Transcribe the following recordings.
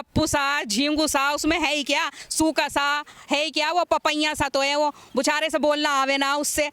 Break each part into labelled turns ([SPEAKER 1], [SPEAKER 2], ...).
[SPEAKER 1] लप्पू सा, झींगू सा, उसमें है ही क्या, सूखा सा है ही क्या, वो पपैया सा तो है, वो बेचारे से बोलना आवे ना, उससे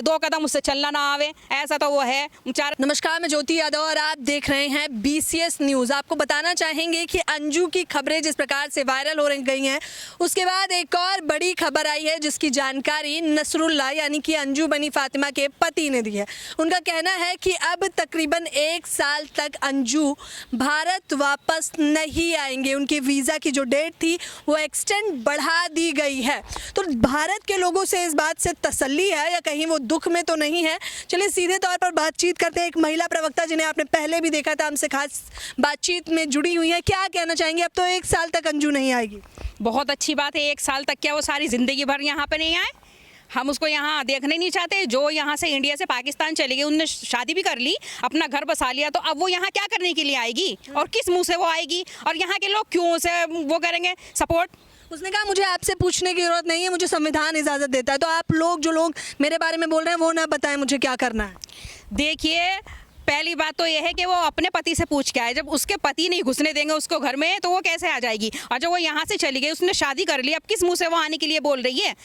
[SPEAKER 1] 2 कदम उससे चलना ना आवे, ऐसा तो वो है बेचारे।
[SPEAKER 2] नमस्कार, मैं ज्योति यादव और आप देख रहे हैं BCS न्यूज़। आपको बताना चाहेंगे कि अंजू की खबरें जिस प्रकार से वायरल हो गई हैं, उसके बाद एक और बड़ी खबर आई है जिसकी जानकारी नसरुल्लाह यानी कि अंजू बनी फातिमा के पति ने दी है। उनका कहना है कि अब तकरीबन 1 साल तक अंजू भारत वापस नहीं आएंगे। उनके वीज़ा की जो डेट थी वो एक्सटेंड बढ़ा दी गई है। तो भारत के लोगों से इस बात से तसल्ली है या कहीं वो दुख में तो नहीं है? चलिए सीधे तौर पर बातचीत करते हैं। एक महिला प्रवक्ता जिन्हें आपने पहले भी देखा था, हमसे खास बातचीत में जुड़ी हुई है। क्या कहना चाहेंगे? अब तो 1 साल तक अंजू नहीं आएगी।
[SPEAKER 1] बहुत अच्छी बात है, 1 साल तक क्या, वो सारी ज़िंदगी भर यहाँ पे नहीं आए, हम उसको यहाँ देखने नहीं चाहते। जो यहाँ से इंडिया से पाकिस्तान चली गई, उनने शादी भी कर ली, अपना घर बसा लिया, तो अब वो यहाँ क्या करने के लिए आएगी और किस मुंह से वो आएगी, और यहाँ के लोग क्यों उसे वो करेंगे सपोर्ट?
[SPEAKER 2] उसने कहा मुझे आपसे पूछने की जरूरत नहीं है, मुझे संविधान इजाज़त देता है। तो आप लोग जो लोग मेरे बारे में बोल रहे हैं वो ना बताएं मुझे क्या करना है।
[SPEAKER 1] देखिए, पहली बात तो यह है कि वो अपने पति से पूछ के आए। जब उसके पति नहीं घुसने देंगे उसको घर में, तो वो कैसे आ जाएगी? और जब वो यहाँ से चली गई, उसने शादी कर ली, अब किस मुंह से वो आने के लिए बोल रही है?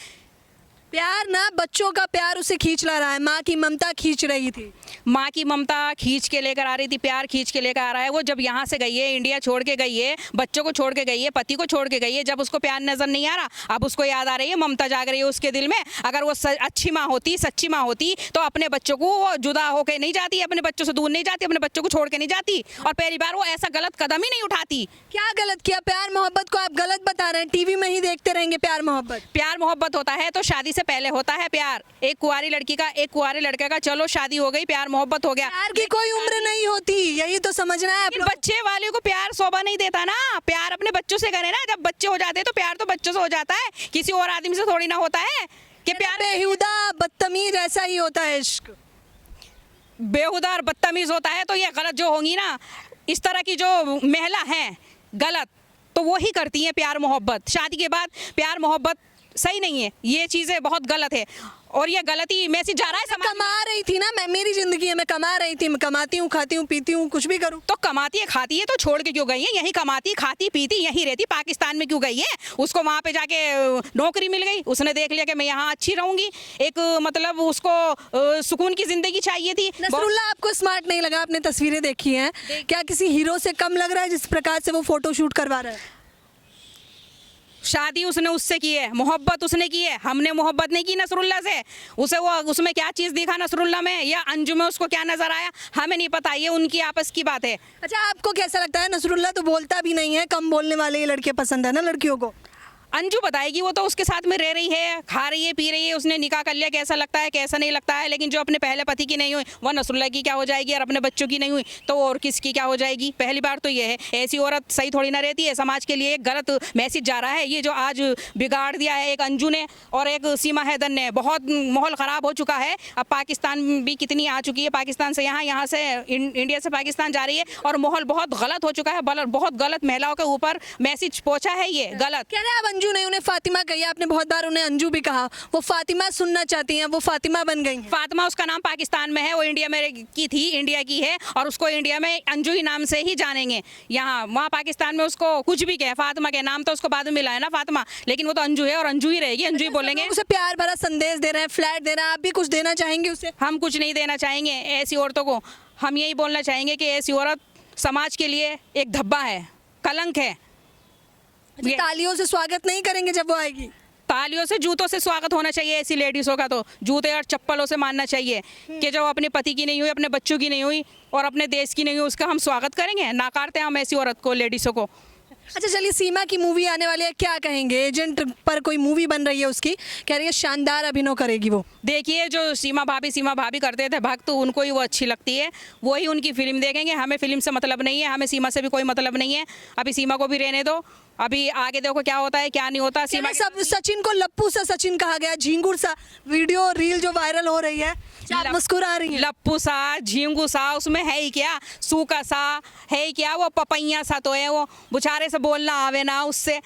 [SPEAKER 2] प्यार ना, बच्चों का प्यार उसे खींच ला रहा है। माँ की ममता खींच रही थी,
[SPEAKER 1] माँ की ममता खींच के लेकर आ रही थी, प्यार खींच के लेकर आ रहा है। वो जब यहाँ से गई है, इंडिया छोड़ के गई है, बच्चों को छोड़ के गई है, पति को छोड़ के गई है, जब उसको प्यार नजर नहीं आ रहा, अब उसको याद आ रही है, ममता जाग रही है उसके दिल में। अगर वो अच्छी माँ होती, सच्ची माँ होती, तो अपने बच्चों को वो जुदा होकर नहीं जाती, अपने बच्चों से दूर नहीं जाती, अपने बच्चों को छोड़ के नहीं जाती, और पहली बार वो ऐसा गलत कदम ही नहीं उठाती।
[SPEAKER 2] क्या गलत किया? प्यार मोहब्बत को आप गलत बता रहे हैं। टीवी में ही देखते रहेंगे प्यार मोहब्बत।
[SPEAKER 1] प्यार मोहब्बत होता है तो शादी से पहले होता है प्यार। एक कुंवारी लड़की का, एक कुंवारे लड़के का, चलो शादी हो गई, प्यार मोहब्बत हो गया।
[SPEAKER 2] प्यार की कोई उम्र नहीं होती, यही तो समझना है।
[SPEAKER 1] बच्चे वाले को प्यार शोभा नहीं देता ना। प्यार अपने बच्चों से करे ना। जब बच्चे हो जाते हैं तो प्यार तो बच्चों से हो जाता है, किसी और आदमी से थोड़ी ना होता है कि प्यार।
[SPEAKER 2] बेहुदा बदतमीज ऐसा ही होता है इश्क।
[SPEAKER 1] बेहुदा और बदतमीज होता है तो ये गलत जो होंगी ना, इस तरह की जो महिला हैं गलत, तो वो ही करती हैं प्यार मोहब्बत। शादी के बाद प्यार मोहब्बत सही नहीं है, ये चीज़ें बहुत गलत है, और ये गलती मैसेज जा रहा है समाज।
[SPEAKER 2] कमा रही थी ना, मैं, मेरी जिंदगी है, मैं कमा रही थी, मैं कमाती हूँ, खाती हूँ, पीती हूँ, कुछ भी करूँ।
[SPEAKER 1] तो कमाती है खाती है तो छोड़ के क्यों गई है? यही कमाती खाती पीती यहीं रहती, पाकिस्तान में क्यों गई है? उसको वहाँ पे जाके नौकरी मिल गई, उसने देख लिया कि मैं यहाँ अच्छी रहूंगी, एक मतलब उसको सुकून की जिंदगी चाहिए थी।
[SPEAKER 2] नसरुल्लाह आपको स्मार्ट नहीं लगा? आपने तस्वीरें देखी हैं, क्या किसी हीरो से कम लग रहा है जिस प्रकार से वो फोटो शूट करवा रहा है?
[SPEAKER 1] शादी उसने उससे की है, मोहब्बत उसने की है, हमने मोहब्बत नहीं की नसरुल्लाह से। उसे वो उसमें क्या चीज़ दिखा नसरुल्लाह में या अंजू में, उसको क्या नज़र आया हमें नहीं पता, ये उनकी आपस की बात है।
[SPEAKER 2] अच्छा, आपको कैसा लगता है? नसरुल्लाह तो बोलता भी नहीं है, कम बोलने वाले ये लड़के पसंद है ना लड़कियों को।
[SPEAKER 1] अंजू बताएगी, वो तो उसके साथ में रह रही है, खा रही है, पी रही है, उसने निकाह कर लिया, कैसा लगता है कैसा नहीं लगता है। लेकिन जो अपने पहले पति की नहीं हुई वह नसरुल्लाह की क्या हो जाएगी, और अपने बच्चों की नहीं हुई तो और किसकी क्या हो जाएगी? पहली बार तो ये है, ऐसी औरत सही थोड़ी ना रहती है। समाज के लिए एक गलत मैसेज जा रहा है, ये जो आज बिगाड़ दिया है एक अंजू ने और एक सीमा हैदर ने। बहुत माहौल ख़राब हो चुका है। अब पाकिस्तान भी कितनी आ चुकी है, पाकिस्तान से यहाँ से इंडिया से पाकिस्तान जा रही है, और माहौल बहुत गलत हो चुका है, बहुत गलत महिलाओं के ऊपर मैसेज पहुँचा है, ये गलत।
[SPEAKER 2] कह रहे अब अंजू नहीं, उन्हें फातिमा कही। आपने बहुत बार उन्हें अंजू भी कहा, वो फातिमा सुनना चाहती हैं, वो फातिमा बन गई हैं।
[SPEAKER 1] फातिमा उसका नाम पाकिस्तान में है, वो इंडिया में की थी, इंडिया की है, और उसको इंडिया में अंजू ही नाम से ही जानेंगे। यहाँ वहाँ पाकिस्तान में उसको कुछ भी कहे, फातिमा के नाम तो उसको बाद में मिला है ना फातिमा, लेकिन वो तो अंजू है और अंजू ही रहेगी, अंजू ही बोलेंगे।
[SPEAKER 2] उसे प्यार भरा संदेश दे रहे हैं, फ्लैट दे रहे हैं, आप भी कुछ देना चाहेंगे उसे?
[SPEAKER 1] हम कुछ नहीं देना चाहेंगे ऐसी औरतों को। हम यही बोलना चाहेंगे कि ऐसी औरत समाज के लिए एक धब्बा है, कलंक है।
[SPEAKER 2] तालियों से स्वागत नहीं करेंगे जब वो आएगी?
[SPEAKER 1] तालियों से, जूतों से स्वागत होना चाहिए ऐसी लेडीज़ों का, तो जूते और चप्पलों से मानना चाहिए कि जो अपने पति की नहीं हुई, अपने बच्चों की नहीं हुई और अपने देश की नहीं हुई, उसका हम स्वागत करेंगे। नाकारते हैं हम ऐसी औरत को, लेडीज़ों को।
[SPEAKER 2] अच्छा चलिए, सीमा की मूवी आने वाली है, क्या कहेंगे? एजेंट पर कोई मूवी बन रही है उसकी, कह रही है शानदार अभिनय करेगी वो।
[SPEAKER 1] देखिए, जो सीमा भाभी करते थे भक्त, उनको ही वो अच्छी लगती है, वो ही उनकी फिल्म देखेंगे। हमें फिल्म से मतलब नहीं है, हमें सीमा से भी कोई मतलब नहीं है। अभी सीमा को भी रहने दो, अभी आगे देखो क्या होता है क्या नहीं होता। सीमा
[SPEAKER 2] सब सचिन को लप्पू सा सचिन कहा गया, झींगुर सा वीडियो रील जो वायरल हो रही है, आप मुस्कुरा रही हैं।
[SPEAKER 1] लप्पू सा, झींगू सा, उसमें है ही क्या, सूखा सा है ही क्या, वो पपैया सा तो है, वो बेचारे से बोलना आवे ना, उससे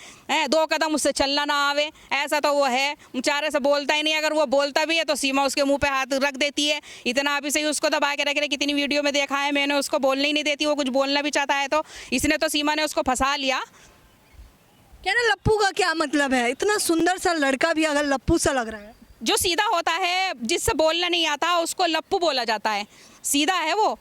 [SPEAKER 1] 2 कदम उससे चलना ना आवे, ऐसा तो वो है। बेचारे से बोलता ही नहीं, अगर वो बोलता भी है तो सीमा उसके मुंह पे हाथ रख देती है। इतना अभी से उसको दबा के रख रहे, कितनी वीडियो में देखा है मैंने, उसको बोलने ही नहीं देती। वो कुछ बोलना भी चाहता है तो इसने तो सीमा ने उसको फंसा लिया,
[SPEAKER 2] क्या ना लप्पू का क्या मतलब है? इतना सुंदर सा लड़का भी अगर लप्पू सा लग रहा है।
[SPEAKER 1] जो सीधा होता है, जिससे बोलना नहीं आता, उसको लप्पू बोला जाता है। सीधा है वो।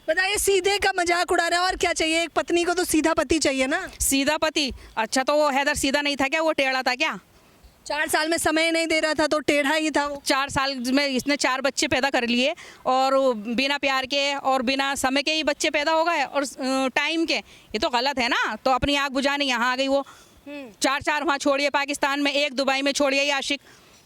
[SPEAKER 2] बताइए, सीधे का मजाक उड़ा रहा है और क्या चाहिए? एक पत्नी को तो सीधा पति चाहिए ना।
[SPEAKER 1] सीधा पति? अच्छा, तो वो हैदर सीधा नहीं था क्या? वो टेढ़ा था क्या?
[SPEAKER 2] 4 साल में समय नहीं दे रहा था तो टेढ़ा ही था वो।
[SPEAKER 1] 4 साल में इसने 4 बच्चे पैदा कर लिए और बिना प्यार के और बिना समय के ही बच्चे पैदा हो गए और टाइम के। ये तो गलत है ना। तो अपनी आग बुझाने यहाँ आ गई वो। 4 वहाँ छोड़िए पाकिस्तान में, 1 दुबई में छोड़िए ये आशिक।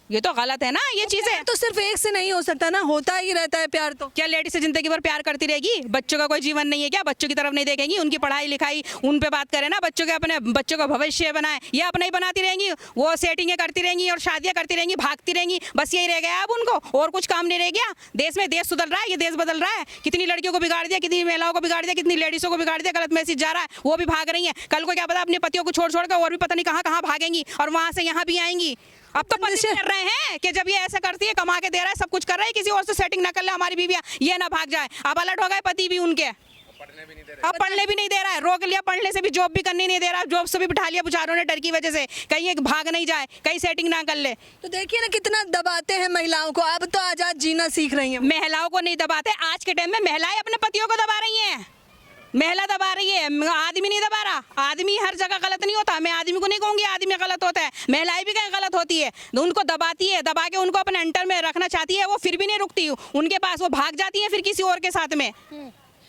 [SPEAKER 1] ये तो गलत है ना ये चीज़ें।
[SPEAKER 2] तो सिर्फ एक से नहीं हो सकता ना, होता ही रहता है प्यार तो।
[SPEAKER 1] क्या लेडीज से जिंदगी भर प्यार करती रहेगी? बच्चों का कोई जीवन नहीं है क्या? बच्चों की तरफ नहीं देखेंगी? उनकी पढ़ाई लिखाई उन पे बात करें ना, बच्चों के अपने बच्चों का भविष्य बनाए। ये अपना ही बनाती रहेंगी, वो सेटिंगें करती रहेंगी और शादियां करती रहेंगी, भागती रहेंगी। बस यही रह गया अब उनको, और कुछ काम नहीं रह गया। देश में देश सुधर रहा है, ये देश बदल रहा है। कितनी लड़कियों को बिगाड़ दिया, कितनी महिलाओं को बिगाड़ दिया, कितनी लेडीजों को बिगाड़ दिया। गलत मैसेज जा रहा है, वो भी भाग रही है। कल को क्या पता अपने पतियों को छोड़ कर और भी पता नहीं कहाँ कहाँ भागेंगी और वहां से यहाँ भी आएंगी। अब तो पति कर रहे हैं कि जब ये ऐसा करती है, कमा के दे रहा है, सब कुछ कर रहा है, किसी और से सेटिंग ना कर ले हमारी बीवियां, ये ना भाग जाए। अब अलर्ट हो गए पति भी उनके। अब पढ़ने भी नहीं दे रहा है, रोक लिया पढ़ने से भी, जॉब भी करने नहीं दे रहा, जॉब से भी बिठा लिया बेचारों ने डर की वजह से, कहीं एक भाग नहीं जाए, कहीं सेटिंग ना कर ले।
[SPEAKER 2] तो देखिए ना कितना दबाते हैं महिलाओं को। अब तो आजाद जीना सीख रही हैं।
[SPEAKER 1] महिलाओं को नहीं दबाते, आज के टाइम में महिलाएं अपने पतियों को दबा रही हैं। महिला दबा रही है, आदमी नहीं दबा रहा। आदमी हर जगह गलत नहीं होता, मैं आदमी को नहीं कहूँगी आदमी गलत होता है, महिलाएं भी कहीं गलत होती है। उनको दबाती है, दबा के उनको अपने अंटर में रखना चाहती है, वो फिर भी नहीं रुकती उनके पास, वो भाग जाती है फिर किसी और के साथ में।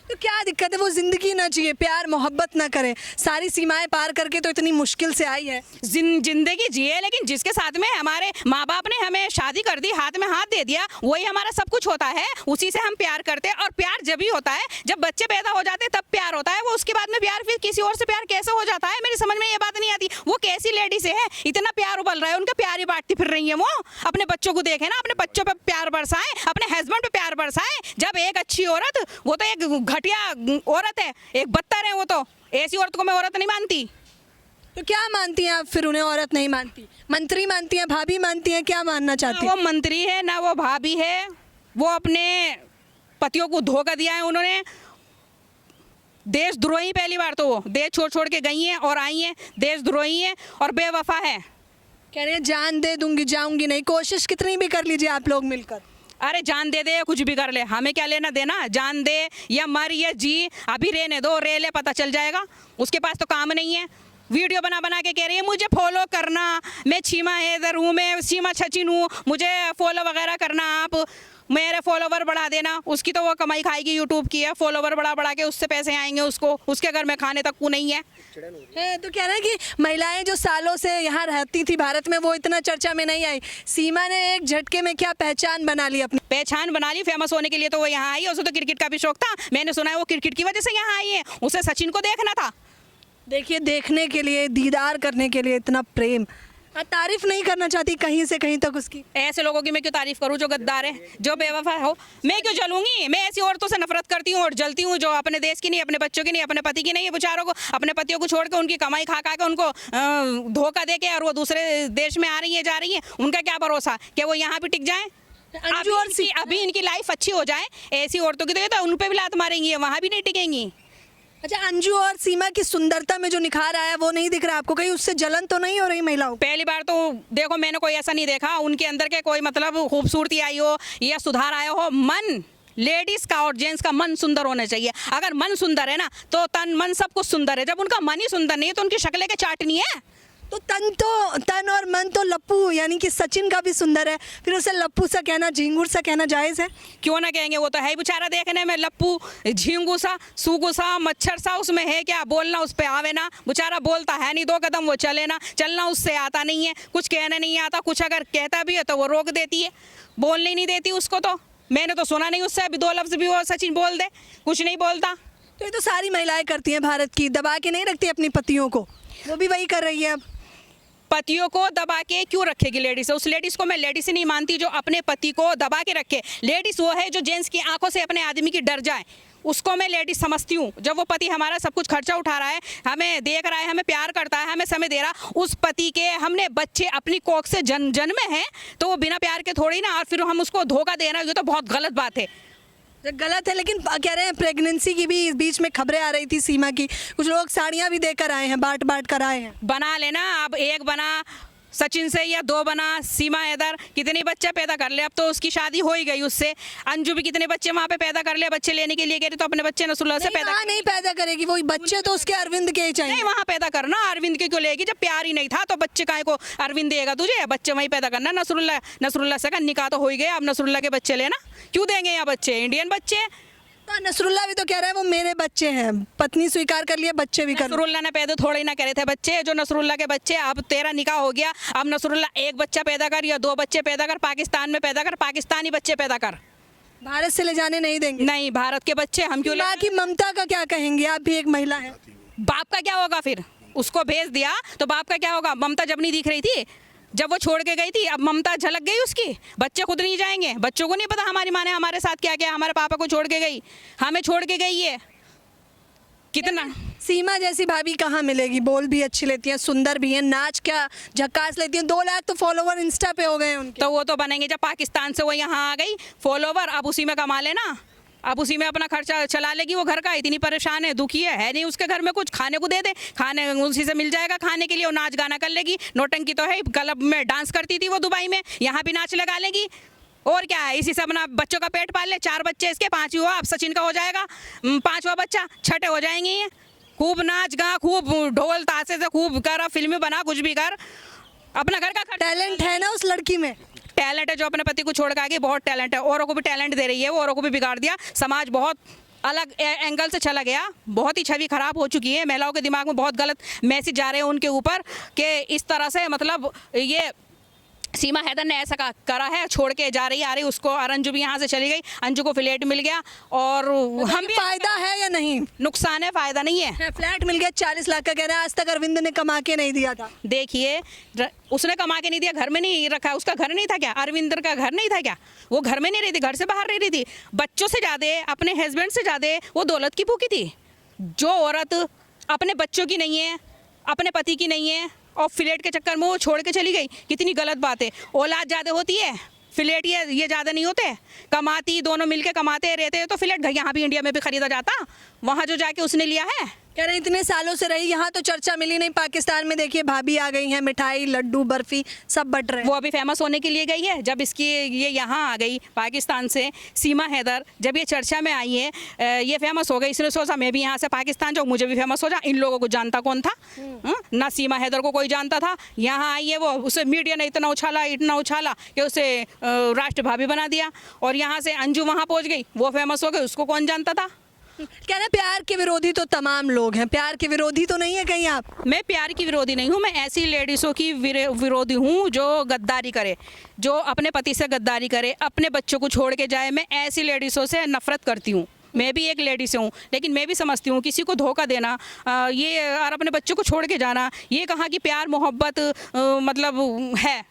[SPEAKER 2] तो क्या दिक्कत है? वो जिंदगी ना जिए, प्यार मोहब्बत ना करे, सारी सीमाएं पार करके तो इतनी मुश्किल से आई है।
[SPEAKER 1] जिंदगी जिए, लेकिन जिसके साथ में हमारे माँ बाप ने हमें शादी कर दी, हाथ में हाथ दे दिया, वही हमारा सब कुछ होता है, उसी से हम प्यार करते हैं। और प्यार जब ही होता है जब बच्चे पैदा हो जाते हैं, तब प्यार होता है। वो उसके बाद में प्यार फिर किसी और से प्यार कैसे हो जाता है, मेरी समझ में ये बात नहीं आती। वो कैसी लेडी से है, इतना प्यार उबल रहा है, उनका प्यार ही बांटती फिर रही है। वो अपने बच्चों को देखे ना, अपने बच्चों पे प्यार बरसाए, अपने हस्बैंड पे प्यार बरसाए। जब एक अच्छी औरत, वो तो एक घटिया औरत है, एक बदतर है वो तो। ऐसी औरत को मैं औरत नहीं मानती।
[SPEAKER 2] तो क्या मानती हैं आप फिर? उन्हें औरत नहीं मानती? मंत्री मानती हैं, भाभी मानती हैं, क्या मानना चाहती हैं?
[SPEAKER 1] वो मंत्री है ना वो भाभी है, वो अपने पतियों को धोखा दिया है उन्होंने। देशद्रोही, पहली बार तो वो देश छोड़ छोड़ के गई हैं और आई हैं, देशद्रोही है और बेवफा है।
[SPEAKER 2] कह रहे हैं जान दे दूंगी, जाऊंगी नहीं। कोशिश कितनी भी कर लीजिए आप लोग मिलकर।
[SPEAKER 1] अरे जान दे दे, कुछ भी कर ले, हमें क्या लेना देना। जान दे या मर या जी, अभी रहने दो, रह ले, पता चल जाएगा। उसके पास तो काम नहीं है। वीडियो बना बना के कह रही है मुझे फॉलो करना, मैं सीमा हैदर हूँ, मैं सीमा सचिन हूँ, मुझे फॉलो वगैरह करना, आप मेरे फॉलोवर बढ़ा देना। उसकी तो वो कमाई खाएगी यूट्यूब की है, फॉलोवर बढ़ा बढ़ा के उससे पैसे आएंगे उसको, उसके घर में खाने तक को नहीं है।
[SPEAKER 2] तो कह रहे हैं कि महिलाएं जो सालों से यहाँ रहती थी भारत में, वो इतना चर्चा में नहीं आई। सीमा ने एक झटके में क्या पहचान बना ली, अपनी
[SPEAKER 1] पहचान बना ली, फेमस होने के लिए तो वो यहाँ आई। उसे तो क्रिकेट का भी शौक था, मैंने सुना है वो क्रिकेट की वजह से यहाँ आई है, उसे सचिन को देखना था।
[SPEAKER 2] देखिए, देखने के लिए, दीदार करने के लिए इतना प्रेम। तारीफ नहीं करना चाहती कहीं से कहीं तक उसकी?
[SPEAKER 1] ऐसे लोगों की मैं क्यों तारीफ करूं जो गद्दार है, जो बेवफा हो। मैं क्यों जलूंगी? मैं ऐसी औरतों से नफरत करती हूँ और जलती हूँ जो अपने देश की नहीं, अपने बच्चों की नहीं, अपने पति की नहीं है। बेचारों को, अपने पतियों को छोड़ के, उनकी कमाई खा खा के उनको धोखा दे के और वो दूसरे देश में आ रही है, जा रही है। उनका क्या भरोसा कि वो यहाँ भी टिक जाए। अभी इनकी लाइफ अच्छी हो जाए, ऐसी औरतों की तो उन पर भी लात मारेंगी, वहाँ भी नहीं टिकेंगी।
[SPEAKER 2] अच्छा, अंजू और सीमा की सुंदरता में जो निखार आया वो नहीं दिख रहा आपको? कहीं उससे जलन तो नहीं हो रही महिलाओं?
[SPEAKER 1] पहली बार तो देखो मैंने कोई ऐसा नहीं देखा उनके अंदर के कोई मतलब खूबसूरती आई हो या सुधार आया हो। मन, लेडीज का और जेंट्स का मन सुंदर होना चाहिए। अगर मन सुंदर है ना तो तन मन सब कुछ सुंदर है। जब उनका मन ही सुंदर नहीं है तो उनकी शक्लें के चाटनी है।
[SPEAKER 2] तो तन और मन तो लप्पू यानी कि सचिन का भी सुंदर है, फिर उसे लप्पू सा कहना, झींगुर सा कहना जायज़ है?
[SPEAKER 1] क्यों ना कहेंगे, वो तो है बेचारा देखने में लप्पू, झींगू सा, सूगू सा, मच्छर सा। उसमें है क्या? बोलना उस पर आवे ना, बेचारा बोलता है नहीं, 2 कदम वो चले ना, चलना उससे आता नहीं है, कुछ कहना नहीं आता, कुछ अगर कहता भी है तो वो रोक देती है, बोलने नहीं देती उसको। तो मैंने तो सुना नहीं उससे अभी 2 लफ्ज़ भी वो सचिन बोल दे, कुछ नहीं बोलता।
[SPEAKER 2] तो ये तो सारी महिलाएं करती हैं भारत की, दबा के नहीं रखती अपनी पतियों को, वो भी वही कर रही है। अब
[SPEAKER 1] पतियों को दबा के क्यों रखेगी लेडीज? उस लेडीज को मैं लेडीज ही नहीं मानती जो अपने पति को दबा के रखे। लेडीज वो है जो जेंट्स की आंखों से अपने आदमी की डर जाए, उसको मैं लेडीज समझती हूँ। जब वो पति हमारा सब कुछ खर्चा उठा रहा है, हमें देख रहा है, हमें प्यार करता है, हमें समय दे रहा, उस पति के हमने बच्चे अपनी कोख से जन्मे हैं, तो वो बिना प्यार के थोड़ी ना, और फिर हम उसको धोखा दे रहे हैं, ये तो बहुत गलत बात है।
[SPEAKER 2] ये गलत है, लेकिन कह रहे हैं प्रेगनेंसी की भी बीच में खबरें आ रही थी सीमा की, कुछ लोग साड़ियाँ भी देकर आए हैं, बांट बांट कर आए हैं।
[SPEAKER 1] बना लेना, अब एक बना सचिन से या दो बना सीमा हैदर, कितने बच्चे पैदा कर ले, अब तो उसकी शादी हो ही गई उससे। अंजू भी कितने बच्चे वहाँ पे पैदा कर ले, बच्चे लेने के लिए गए तो अपने बच्चे नसरुल्लाह से पैदा
[SPEAKER 2] वहाँ नहीं पैदा करेगी, वही बच्चे तो उसके अरविंद के ही चाहिए।
[SPEAKER 1] नहीं, वहाँ पैदा करना, अरविंद के क्यों लेगी, जब प्यार ही नहीं था तो बच्चे काहे को अरविंद देगा तुझे, बच्चे वहीं पैदा करना। नसरुल्लाह से का निकाह तो हो ही गया, अब नसरुल्लाह के बच्चे लेना, क्यों देंगे यहाँ बच्चे, इंडियन बच्चे।
[SPEAKER 2] तो नसरुल्लाह भी तो कह रहा है वो मेरे बच्चे हैं, पत्नी स्वीकार कर लिए, बच्चे भी कर लिए।
[SPEAKER 1] नसरुल्लाह ने पैदा थोड़े ही ना करे थे बच्चे, जो नसरुल्लाह के बच्चे, अब तेरा निकाह हो गया, अब नसरुल्लाह एक बच्चा पैदा कर या दो बच्चे पैदा कर, पाकिस्तान में पैदा कर, पाकिस्तानी बच्चे पैदा कर।
[SPEAKER 2] भारत से ले जाने नहीं देंगे।
[SPEAKER 1] नहीं, भारत के बच्चे हम क्यों
[SPEAKER 2] माँ की ममता का क्या कहेंगे, आप भी एक महिला हैं।
[SPEAKER 1] बाप का क्या होगा फिर, उसको भेज दिया तो बाप का क्या होगा। ममता जब नहीं दिख रही थी, जब वो छोड़ के गई थी, अब ममता झलक गई उसकी। बच्चे खुद नहीं जाएंगे, बच्चों को नहीं पता हमारी माँ ने हमारे साथ क्या किया, हमारे पापा को छोड़ के गई, हमें छोड़ के गई है। कितना
[SPEAKER 2] सीमा जैसी भाभी कहाँ मिलेगी, बोल भी अच्छी लेती हैं, सुंदर भी हैं, नाच क्या झक्कास लेती हैं, 2 लाख तो फॉलोवर इंस्टा पे हो गए हैं उनके।
[SPEAKER 1] तो वो तो बनेंगे जब पाकिस्तान से वो यहाँ आ गई फॉलोवर, अब उसी में कमा लेना, अब उसी में अपना खर्चा चला लेगी। वो घर का इतनी परेशान है, दुखी है नहीं उसके घर में कुछ, खाने को दे दे, खाने उसी से मिल जाएगा खाने के लिए, वो नाच गाना कर लेगी। नौटंकी तो है, क्लब में डांस करती थी वो दुबई में, यहाँ भी नाच लगा लेगी। और क्या है, इसी से अपना बच्चों का पेट पाल ले। 4 बच्चे इसके, 5 हुआ, अब सचिन का हो जाएगा 5वां बच्चा, 6ठे हो जाएंगे ये। खूब नाच गा, खूब ढोल ताशे से खूब कर, फिल्में बना, कुछ भी कर, अपना घर का
[SPEAKER 2] टैलेंट है ना उस लड़की में,
[SPEAKER 1] टैलेंट है जो अपने पति को छोड़ के आ गई, बहुत टैलेंट है, औरों को भी टैलेंट दे रही है, वो औरों को भी बिगाड़ दिया। समाज बहुत अलग एंगल से चला गया, बहुत ही छवि खराब हो चुकी है, महिलाओं के दिमाग में बहुत गलत मैसेज जा रहे हैं उनके ऊपर कि इस तरह से, मतलब ये सीमा हैदर ने ऐसा करा है, छोड़ के जा रही आ रही उसको, और अंजू भी यहाँ से चली गई, अंजू को फ्लैट मिल गया, और हम भी,
[SPEAKER 2] फायदा है या नहीं,
[SPEAKER 1] नुकसान है, फायदा नहीं है।
[SPEAKER 2] फ्लैट मिल गया 40 लाख का, कह रहा है आज तक अरविंद ने कमा के नहीं दिया था।
[SPEAKER 1] देखिए, उसने कमा के नहीं दिया, घर में नहीं रखा, उसका घर नहीं था क्या, अरविंदर का घर नहीं था क्या, वो घर में नहीं रही थी, घर से बाहर रह रही थी, बच्चों से ज़्यादा, अपने हस्बैंड से ज़्यादा वो दौलत की भूखी थी। जो औरत अपने बच्चों की नहीं है, अपने पति की नहीं है, और फ्लैट के चक्कर में वो छोड़ के चली गई, कितनी गलत बात है। औलाद ज़्यादा होती है, फ्लैट ये ज़्यादा नहीं होते, कमाती दोनों मिलके कमाते रहते हैं तो फ्लैट यहाँ भी इंडिया में भी खरीदा जाता, वहाँ जो जाके उसने लिया है।
[SPEAKER 2] कह रहे इतने सालों से रही, यहाँ तो चर्चा मिली नहीं, पाकिस्तान में देखिए भाभी आ गई हैं, मिठाई लड्डू बर्फी सब बट रहे हैं।
[SPEAKER 1] वो अभी फेमस होने के लिए गई है, जब इसकी ये यहाँ आ गई पाकिस्तान से, सीमा हैदर जब ये चर्चा में आई है, ये फेमस हो गई, इसने सोचा मैं भी यहाँ से पाकिस्तान जाऊँ, मुझे भी फेमस हो जा। इन लोगों को जानता कौन था, ना सीमा हैदर को कोई जानता था। यहाँ आई है वो, उसे मीडिया ने इतना उछाला कि उसे राष्ट्र भाभी बना दिया, और यहाँ से अंजू वहाँ पहुँच गई, वो फेमस हो गई, उसको कौन जानता था।
[SPEAKER 2] कह रहे प्यार के विरोधी तो तमाम लोग हैं, प्यार के विरोधी तो नहीं है कहीं आप?
[SPEAKER 1] मैं प्यार की विरोधी नहीं हूँ, मैं ऐसी लेडीज़ों की विरोधी हूँ जो गद्दारी करे, जो अपने पति से गद्दारी करे, अपने बच्चों को छोड़ के जाए। मैं ऐसी लेडीज़ों से नफरत करती हूँ। मैं भी एक लेडी से हूँ, लेकिन मैं भी समझती हूँ किसी को धोखा देना, ये और अपने बच्चों को छोड़ के जाना, ये कहाँ की प्यार मोहब्बत मतलब है।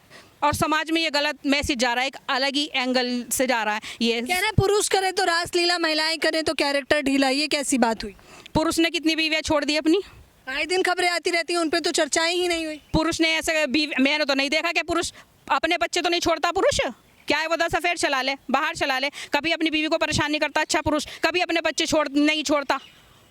[SPEAKER 1] और समाज में ये गलत मैसेज जा रहा है, एक अलग ही एंगल से जा रहा है। ये
[SPEAKER 2] कह रहे पुरुष करे तो रासलीला, महिलाएं करें तो कैरेक्टर ढीला, ये कैसी बात हुई?
[SPEAKER 1] पुरुष ने कितनी बीवियाँ छोड़ दी अपनी,
[SPEAKER 2] आए दिन खबरें आती रहती हैं, उन पे तो चर्चाएं ही नहीं हुई।
[SPEAKER 1] पुरुष ने ऐसे मैंने तो नहीं देखा कि पुरुष अपने बच्चे तो नहीं छोड़ता। पुरुष क्या है, वो 10 अफेयर चला ले, बाहर चला ले, कभी अपनी बीवी को परेशान नहीं करता। अच्छा पुरुष कभी अपने बच्चे नहीं छोड़ता,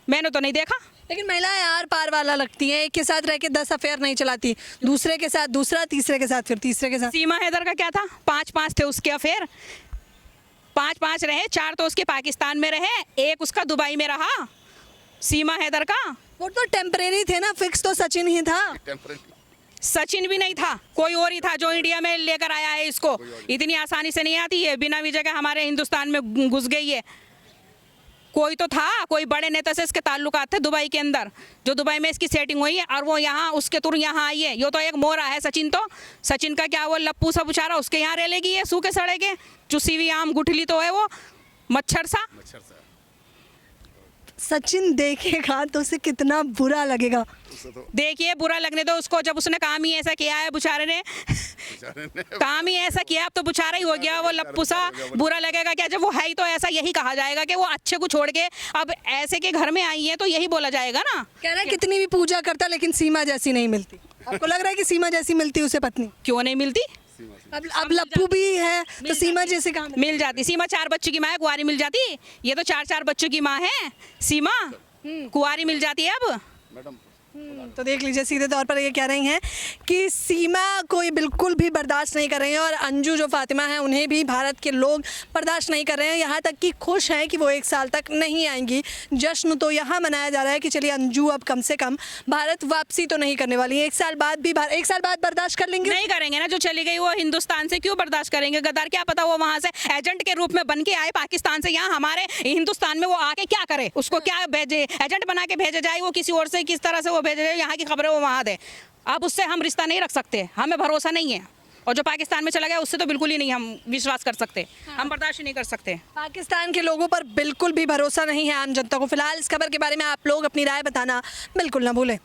[SPEAKER 1] मैंने तो नहीं देखा।
[SPEAKER 2] लेकिन महिलाएं आर पार वाला लगती हैं, एक के साथ रह के 10 अफेयर नहीं चलाती, दूसरे के साथ दूसरा, तीसरे के साथ फिर तीसरे के साथ।
[SPEAKER 1] सीमा हैदर का क्या था, 5 थे उसके अफेयर, 5 रहे, 4 तो उसके पाकिस्तान में रहे, 1 उसका दुबई में रहा सीमा हैदर का।
[SPEAKER 2] वो तो टेम्परेरी थे ना, फिक्स तो सचिन ही था।
[SPEAKER 1] सचिन भी नहीं था, कोई और ही था जो इंडिया में लेकर आया है इसको। इतनी आसानी से नहीं आती है, बिना वीजा के हमारे हिंदुस्तान में घुस गई है। कोई तो था, कोई बड़े नेता से इसके ताल्लुकात थे दुबई के अंदर, जो दुबई में इसकी सेटिंग हुई है, और वो यहाँ उसके तुर यहाँ आई है। ये तो एक मोरा है सचिन, तो सचिन का क्या, वो लप्पू सा बेचारा उसके यहाँ रह लेगी, ये सूखे सड़े के चुसी हुई आम गुठली तो है वो, मच्छर सा।
[SPEAKER 2] सचिन देखेगा तो उसे कितना बुरा लगेगा।
[SPEAKER 1] देखिए बुरा लगने दो उसको, जब उसने काम ही ऐसा किया है बेचारे ने काम ही ऐसा किया, अब तो बेचारा ही हो गया वो लप्पू सा। बुरा लगेगा क्या, जब वो है ही तो ऐसा यही कहा जाएगा कि वो अच्छे को छोड़ के अब ऐसे के घर में आई है, तो यही बोला जाएगा ना।
[SPEAKER 2] कह रहा है कितनी भी पूजा करता लेकिन सीमा जैसी नहीं मिलती। आपको लग रहा है कि सीमा जैसी मिलती उसे पत्नी?
[SPEAKER 1] क्यों नहीं मिलती,
[SPEAKER 2] अब लप्पू भी है तो सीमा जैसे काम
[SPEAKER 1] मिल जाती। सीमा 4 बच्चों की माँ है, कुंवारी मिल जाती। ये तो 4 बच्चों की माँ है सीमा, कुंवारी मिल जाती है अब।
[SPEAKER 2] तो देख लीजिए, सीधे तौर पर ये कह रही हैं कि सीमा कोई बिल्कुल भी बर्दाश्त नहीं कर रही हैं और अंजू जो फातिमा है उन्हें भी भारत के लोग बर्दाश्त नहीं कर रहे हैं। यहाँ तक कि खुश हैं कि वो 1 साल तक नहीं आएंगी। जश्न तो यहाँ मनाया जा रहा है कि चलिए अंजू अब कम से कम भारत वापसी तो नहीं करने वाली है। 1 साल बाद भी 1 साल बाद बर्दाश्त कर लेंगे?
[SPEAKER 1] नहीं करेंगे ना, जो चली गई वो हिंदुस्तान से क्यों बर्दाश्त करेंगे? गद्दार, क्या पता वो वहां से एजेंट के रूप में बन के आए पाकिस्तान से, यहाँ हमारे हिंदुस्तान में वो आके क्या करे? उसको क्या भेजे? एजेंट बना के भेजा जाए, वो किसी और से किस तरह से वो भेजे जाए, यहाँ की खबरें वो वहां दे। अब उससे हम रिश्ता नहीं रख सकते, हमें भरोसा नहीं है। और जो पाकिस्तान में चला गया उससे तो बिल्कुल ही नहीं हम विश्वास कर सकते, हम बर्दाश्त नहीं कर सकते।
[SPEAKER 2] पाकिस्तान के लोगों पर बिल्कुल भी भरोसा नहीं है आम जनता को। फिलहाल इस खबर के बारे में आप लोग अपनी राय बताना बिल्कुल ना भूलें।